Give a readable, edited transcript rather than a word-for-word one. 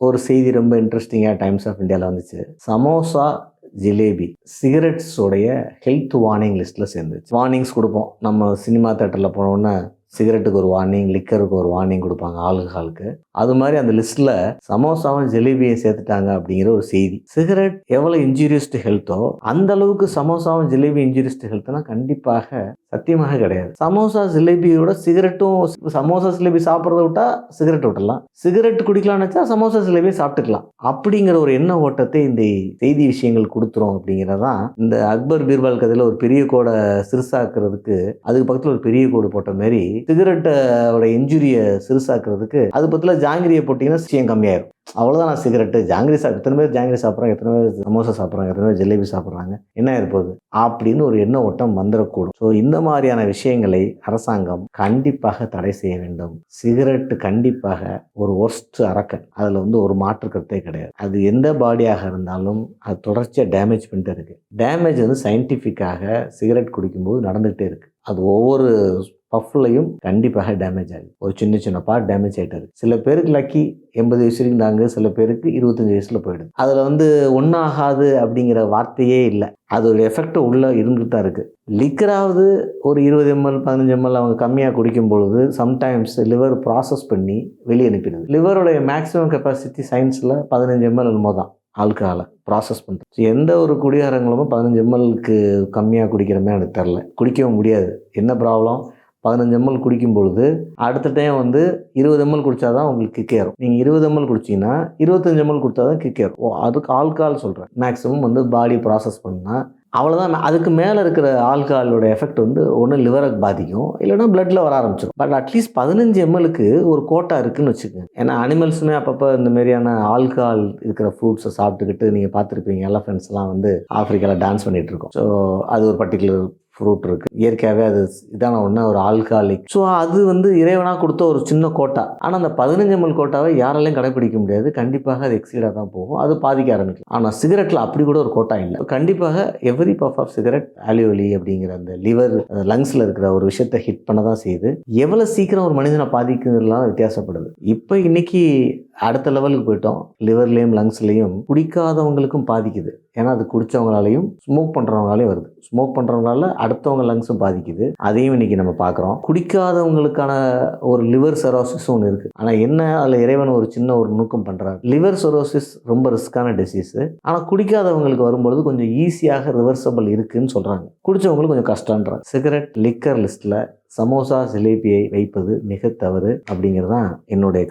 ஒரு செய்தி ரொம்ப இன்ட்ரெஸ்டிங்காக டைம்ஸ் ஆஃப் இந்தியாவில் வந்துச்சு. சமோசா, ஜிலேபி சிகரெட்ஸோடைய ஹெல்த் வார்னிங் லிஸ்ட்டில் சேர்ந்துச்சு. வார்னிங்ஸ் கொடுப்போம். நம்ம சினிமா தேட்டரில் போனோன்னே சிகரெட்டுக்கு ஒரு வார்னிங், லிக்கருக்கு ஒரு வார்னிங் கொடுப்பாங்க, ஆல்கஹாலுக்கு. அது மாதிரி அந்த லிஸ்ட்டில் சமோசாவும் ஜிலேபியும் சேர்த்துட்டாங்க அப்படிங்கிற ஒரு செய்தி. சிகரெட் எவ்வளோ இன்ஜூரியஸ் டு ஹெல்த்தோ அந்த அளவுக்கு சமோசாவும் ஜிலேபி இன்ஜூரியஸ் டு ஹெல்த்னா கண்டிப்பாக சத்தியமாக கிடையாது. சமோசா ஜிலேபியோட சிகரெட்டும், சமோசா ஜிலேபி சாப்பிட்றத விட்டா சிகரெட் விட்டுடலாம், சிகரெட் குடிக்கலாம்னு வச்சா சமோசா ஜிலேபியை சாப்பிட்டுக்கலாம் அப்படிங்கிற ஒரு எண்ண ஓட்டத்தை இந்த செய்தி விஷயங்கள் கொடுத்துரும் அப்படிங்கிறதான் இந்த அக்பர் பீர்பால் கதையில் ஒரு பெரிய கோடை சிறுசாக்குறதுக்கு அதுக்கு பக்கத்தில் ஒரு பெரிய கோடு போட்ட மாதிரி சிகரெட்டோட இன்ஜுரியை சிறுசாக்குறதுக்கு அது பக்கத்தில் ஜாங்கிரியை போட்டிங்கன்னா விஷயம் கம்மியாயிரும். அவ்வளோதான். நான் சிகரெட்டு ஜாங்கிரி எத்தனை பேர் ஜாங்கிரி சாப்பிட்றாங்க, எத்தனை பேர் சமோசா சாப்பிட்றாங்க, எத்தனை பேர் ஜிலேபி சாப்பிட்றாங்க, என்ன இருப்பது அப்படின்னு ஒரு எண்ண ஓட்டம் வந்துடக்கூடும். ஸோ இந்த மாதிரியான விஷயங்களை அரசாங்கம் கண்டிப்பாக தடை செய்ய வேண்டும். சிகரெட்டு கண்டிப்பாக ஒரு ஒர்ஸ்ட் அரக்கன், அதில் ஒரு மாற்று கருத்தே கிடையாது. அது எந்த பாடியாக இருந்தாலும் அது தொடர்ச்சியாக டேமேஜ் பண்ணிட்டு இருக்கு. டேமேஜ் சயின்டிஃபிக்காக சிகரெட் குடிக்கும்போது நடந்துகிட்டே இருக்கு. அது ஒவ்வொரு பஃப்லையும் கண்டிப்பாக டேமேஜ் ஆகுது. ஒரு சின்ன சின்ன பார்ட் டேமேஜ் ஆகிட்டு இருக்கு. சில பேருக்கு லக்கி 80 வயசு வரைக்கும் தாங்க, சில பேருக்கு 25 வயசில் போயிடுது. அதில் ஒன்றாகாது அப்படிங்கிற வார்த்தையே இல்லை. அதோட எஃபெக்ட் உள்ளே இருந்துட்டு தான் இருக்குது. லிக்கராவது ஒரு 20 ml 15 ml அவங்க கம்மியாக குடிக்கும் பொழுது சம்டைம்ஸ் லிவர் ப்ராசஸ் பண்ணி வெளியே அனுப்பிடுது. லிவருடைய மேக்ஸிமம் கெப்பாசிட்டி சயின்ஸில் 15 ml என்னமோ தான் ஆல்கஹாலை ப்ராசஸ் பண்ணுறது. எந்த ஒரு குடிகாரங்களும் 15 mlக்கு கம்மியாக குடிக்கிறமே எனக்கு தெரில, குடிக்கவும் முடியாது. என்ன ப்ராப்ளம், 15 ml குடிக்கும் பொழுது அடுத்த டைம் 20 ml குடித்தா தான் உங்களுக்கு கிக் ஏறும். நீங்கள் 20 ml குடிச்சிங்கன்னா 25 ml கொடுத்தா தான் கிக் ஏறும். அதுக்கு ஆல்கஹால் சொல்கிறேன். மேக்ஸிமம் பாடி ப்ராசஸ் பண்ணால் அவ்வளோதான். அதுக்கு மேலே இருக்கிற ஆல்கஹாலோட எஃபெக்ட் ஒன்று லிவரை பாதிக்கும், இல்லைனா பிளட்டில் வர ஆரம்பிச்சிடும். பட் அட்லீஸ்ட் 15 mlக்கு ஒரு கோட்டா இருக்குதுன்னு வச்சுக்கோங்க. ஏன்னா அனிமல்ஸுமே அப்பப்போ இந்த மாதிரியான ஆல்கஹால் இருக்கிற ஃப்ரூட்ஸை சாப்பிட்டுக்கிட்டு நீங்கள் பார்த்துருப்பீங்க, எலஃபென்ட்ஸ்லாம் ஆஃப்ரிக்காவில் டான்ஸ் பண்ணிகிட்டு இருக்கோம். ஸோ அது ஒரு பர்டிகுலர் ஃப்ரூட் இருக்குது. இயற்கையாகவே அது இதான ஒன்று, ஒரு ஆல்கஹாலிக். ஸோ அது இறைவனாக கொடுத்த ஒரு சின்ன கோட்டா. ஆனால் அந்த 15 ml கோட்டாவை யாராலையும் கடைப்பிடிக்க முடியாது. கண்டிப்பாக அது எக்ஸீடாக தான் போகும், அது பாதிக்க ஆரம்பிக்கும். ஆனால் சிகரெட்டில் அப்படி கூட ஒரு கோட்டா இல்லை. கண்டிப்பாக எவ்ரி பஃப் ஆஃப் சிகரெட் ஆலியோலி அப்படிங்கிற அந்த லிவர் லங்ஸில் இருக்கிற ஒரு விஷயத்தை ஹிட் பண்ண தான் செய்யுது. எவ்வளோ சீக்கிரம் ஒரு மனிதனை பாதிக்குங்கிறதுலாம் வித்தியாசப்படுது. இப்போ இன்னைக்கு அடுத்த லெவலுக்கு போயிட்டோம். லிவர்லேயும் லங்ஸ்லேயும் குடிக்காதவங்களுக்கும் பாதிக்குது. ஏன்னா அது குடித்தவங்களாலையும் ஸ்மோக் பண்ணுறவங்களாலையும் வருது. ஸ்மோக் பண்ணுறவங்களால அடுத்தவங்க லங்ஸும் பாதிக்குது. அதையும் இன்னைக்கு நம்ம பார்க்குறோம். குடிக்காதவங்களுக்கான ஒரு லிவர் செரோசிஸ் ஒன்று இருக்குது. ஆனால் என்ன, அதில் இறைவன் ஒரு சின்ன ஒரு நுணுக்கம் பண்ணுறாரு. லிவர் செரோசிஸ் ரொம்ப ரிஸ்க்கான டிசீஸு. ஆனால் குடிக்காதவங்களுக்கு வரும்பொழுது கொஞ்சம் ஈஸியாக ரிவர்சபிள் இருக்குதுன்னு சொல்கிறாங்க. குடித்தவங்களுக்கு கொஞ்சம் கஷ்டன்றாங்க. சிகரெட், லிக்கர் லிஸ்ட்டில் சமோசா, ஜிலேபியை வைப்பது மிக தவறு அப்படிங்கிறது தான் என்னுடைய